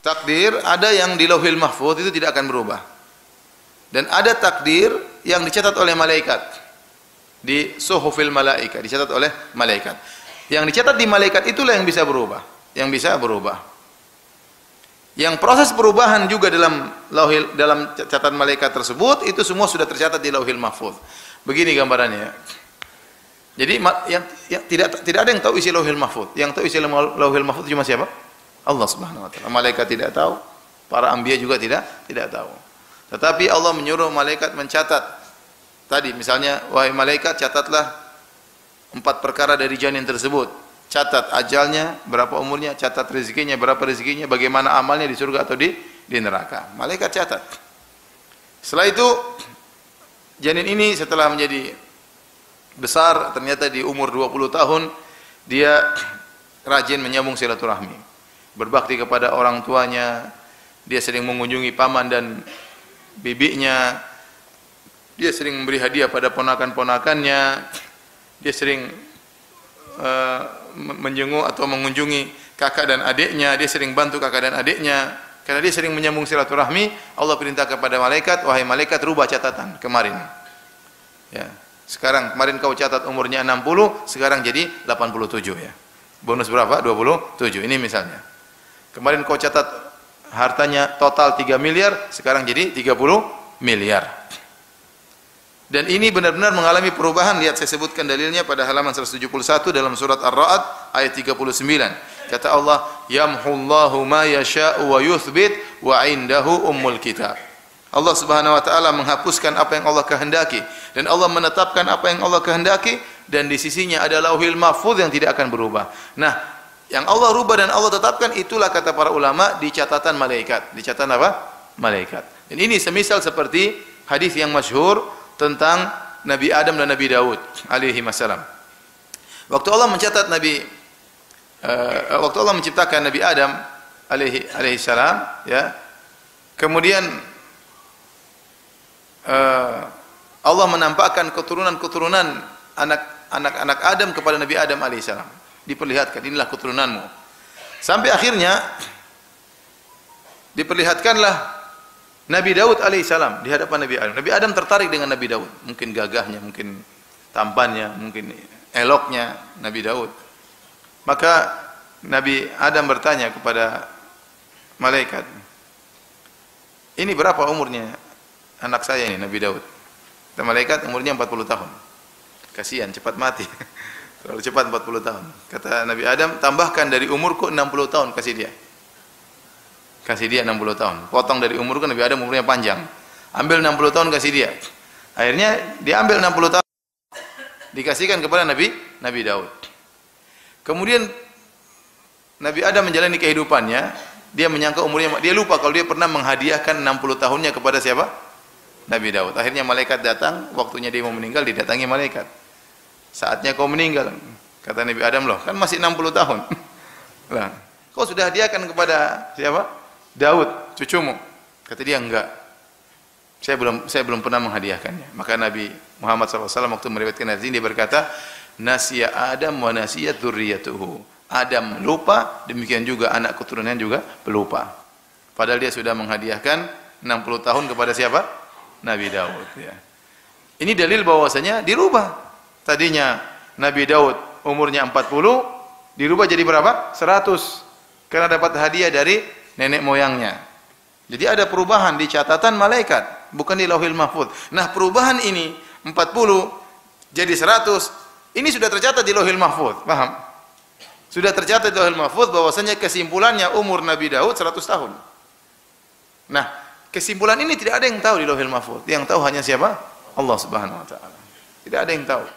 takdir ada yang di Lauhil Mahfuz itu tidak akan berubah. Dan ada takdir yang dicatat oleh malaikat di Suhufil Malaika, dicatat oleh malaikat. Yang dicatat di malaikat itulah yang bisa berubah, yang bisa berubah. Yang proses perubahan juga dalam catatan malaikat tersebut itu semua sudah tercatat di Lauhil Mahfuz. Begini gambarannya. Jadi yang tidak ada yang tahu isi Lauhil Mahfuz. Yang tahu isi Lauhil Mahfuz cuma siapa? Allah Subhanahu wa taala. Malaikat tidak tahu, para anbiya juga tidak tahu. Tetapi Allah menyuruh malaikat mencatat. Tadi misalnya, wahai malaikat catatlah 4 perkara dari janin tersebut. Catat ajalnya, berapa umurnya, catat rezekinya, berapa rezekinya, bagaimana amalnya di surga atau di neraka. Malaikat catat. Setelah itu janin ini setelah menjadi besar, ternyata di umur 20 tahun dia rajin menyambung silaturahmi. Berbakti kepada orang tuanya, dia sering mengunjungi paman dan bibinya, dia sering memberi hadiah pada ponakan-ponakannya, dia sering menjenguk atau mengunjungi kakak dan adiknya, dia sering bantu kakak dan adiknya. Karena dia sering menyambung silaturahmi, Allah perintah kepada malaikat, wahai malaikat rubah catatan kemarin. Ya. Sekarang kemarin kau catat umurnya 60, sekarang jadi 87 ya. Bonus berapa? 27. Ini misalnya. Kemarin kau catat hartanya total 3 miliar, sekarang jadi 30 miliar. Dan ini benar-benar mengalami perubahan. Lihat saya sebutkan dalilnya pada halaman 171 dalam surat Ar-Ra'd ayat 39. Kata Allah, "Yamhullahu ma yasha'u wa yuthbit wa 'indahu ummul kitab." Allah Subhanahu wa taala menghapuskan apa yang Allah kehendaki dan Allah menetapkan apa yang Allah kehendaki, dan di sisinya ada Lauhil Mahfuz yang tidak akan berubah. Nah, yang Allah rubah dan Allah tetapkan itulah kata para ulama di catatan malaikat. Di catatan apa? Malaikat. Dan ini semisal seperti hadis yang masyhur tentang Nabi Adam dan Nabi Daud alaihi wasallam. Waktu Allah mencatat waktu Allah menciptakan Nabi Adam alaihi salam, ya. Kemudian Allah menampakkan keturunan-keturunan anak-anak Adam kepada Nabi Adam alaihi salam. Diperlihatkan, inilah keturunanmu. Sampai akhirnya diperlihatkanlah Nabi Daud alaihissalam di hadapan Nabi Adam. Nabi Adam tertarik dengan Nabi Daud, mungkin gagahnya, mungkin tampannya, mungkin eloknya Nabi Daud. Maka Nabi Adam bertanya kepada malaikat, ini berapa umurnya anak saya ini, Nabi Daud? Dan malaikat umurnya 40 tahun. Kasihan, cepat mati. Terlalu cepat 40 tahun. Kata Nabi Adam, tambahkan dari umurku 60 tahun, kasih dia. Kasih dia 60 tahun. Potong dari umurku, Nabi Adam umurnya panjang. Ambil 60 tahun, kasih dia. Akhirnya diambil 60 tahun, dikasihkan kepada Nabi Daud. Kemudian Nabi Adam menjalani kehidupannya, dia menyangka umurnya, dia lupa kalau dia pernah menghadiahkan 60 tahunnya kepada siapa? Nabi Daud. Akhirnya malaikat datang, waktunya dia mau meninggal, didatangi malaikat. Saatnya kau meninggal. Kata Nabi Adam, loh kan masih 60 tahun. Lah, kau sudah hadiahkan kepada siapa? Daud, cucumu. Kata dia, enggak. Saya belum pernah menghadiahkannya. Maka Nabi Muhammad SAW waktu meriwayatkan hadis ini dia berkata, "Nasiya Adam wa nasiyat dzurriyyatuhu." Adam lupa, demikian juga anak keturunannya juga pelupa. Padahal dia sudah menghadiahkan 60 tahun kepada siapa? Nabi Daud, ya. Ini dalil bahwasanya dirubah. Tadinya Nabi Daud umurnya 40, dirubah jadi berapa? 100. Karena dapat hadiah dari nenek moyangnya. Jadi ada perubahan di catatan malaikat, bukan di Lauhil Mahfuz. Nah, perubahan ini 40 jadi 100, ini sudah tercatat di Lauhil Mahfuz. Paham? Sudah tercatat di Lauhil Mahfuz bahwasanya kesimpulannya umur Nabi Daud 100 tahun. Nah, kesimpulan ini tidak ada yang tahu di Lauhil Mahfuz. Yang tahu hanya siapa? Allah Subhanahu wa taala. Tidak ada yang tahu.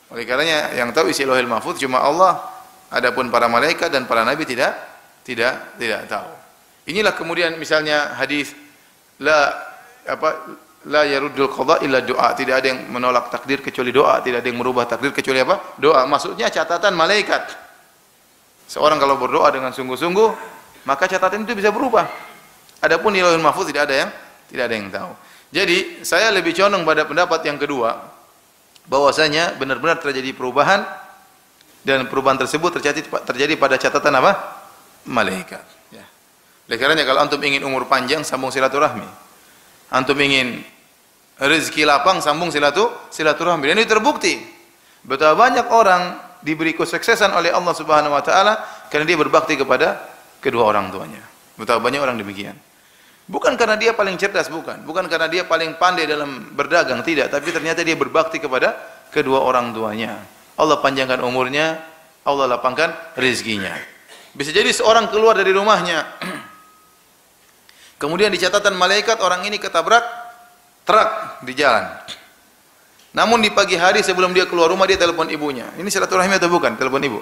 Oleh karenanya yang tahu isi Lauhil Mahfuz cuma Allah, adapun para malaikat dan para nabi tidak tahu. Inilah kemudian misalnya hadis la yaruddul qada illa doa, tidak ada yang menolak takdir kecuali doa, tidak ada yang merubah takdir kecuali apa? Doa. Maksudnya catatan malaikat. Seorang kalau berdoa dengan sungguh-sungguh, maka catatan itu bisa berubah. Adapun di Lauhil Mahfuz tidak ada yang tahu. Jadi, saya lebih condong pada pendapat yang kedua, bahwasanya benar-benar terjadi perubahan dan perubahan tersebut terjadi pada catatan apa? Malaikat, ya. Oleh karenanya kalau antum ingin umur panjang, sambung silaturahmi. Antum ingin rezeki lapang, sambung silaturahmi. Dan itu terbukti. Betapa banyak orang diberi kesuksesan oleh Allah Subhanahu wa taala karena dia berbakti kepada kedua orang tuanya. Betapa banyak orang demikian. Bukan karena dia paling cerdas, bukan karena dia paling pandai dalam berdagang, tidak, tapi ternyata dia berbakti kepada kedua orang tuanya. Allah panjangkan umurnya, Allah lapangkan rezekinya. Bisa jadi seorang keluar dari rumahnya, kemudian di catatan malaikat orang ini ketabrak truk di jalan. Namun di pagi hari sebelum dia keluar rumah dia telepon ibunya. Ini silaturahmi atau bukan? Telepon ibu.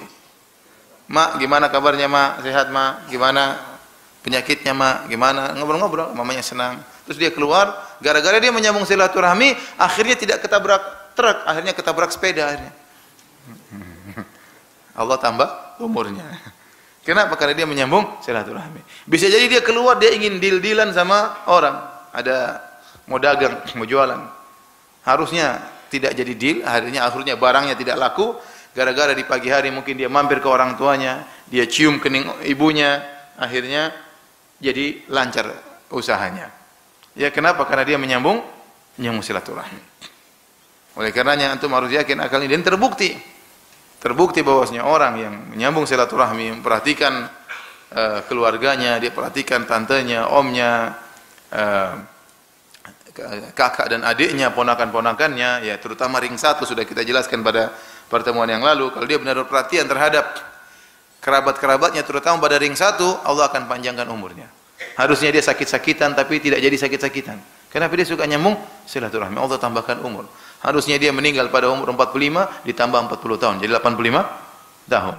Mak, gimana kabarnya mak? Sehat mak? Gimana penyakitnya mak? Gimana? Ngobrol-ngobrol, mamanya senang. Terus dia keluar, gara-gara dia menyambung silaturahmi, akhirnya tidak ketabrak truk, akhirnya ketabrak sepeda akhirnya. Allah tambah umurnya. Kenapa? Karena dia menyambung silaturahmi. Bisa jadi dia keluar, dia ingin deal-dealan sama orang. Ada mau dagang, mau jualan. Harusnya tidak jadi deal, akhirnya barangnya tidak laku. Gara-gara di pagi hari mungkin dia mampir ke orang tuanya, dia cium kening ibunya, akhirnya jadi lancar usahanya. Ya kenapa? Karena dia menyambung silaturahmi. Oleh karenanya antum harus yakin akal ini, dan terbukti bahwasanya orang yang menyambung silaturahmi, memperhatikan keluarganya, dia perhatikan tantenya, omnya, kakak dan adiknya, ponakan-ponakannya, ya terutama ring 1 sudah kita jelaskan pada pertemuan yang lalu. Kalau dia benar-benar perhatian terhadap kerabat-kerabatnya, terutama pada ring 1, Allah akan panjangkan umurnya. Harusnya dia sakit-sakitan tapi tidak jadi sakit-sakitan. Kenapa? Dia suka nyambung silaturahmi, Allah tambahkan umur. Harusnya dia meninggal pada umur 45 ditambah 40 tahun, jadi 85 tahun.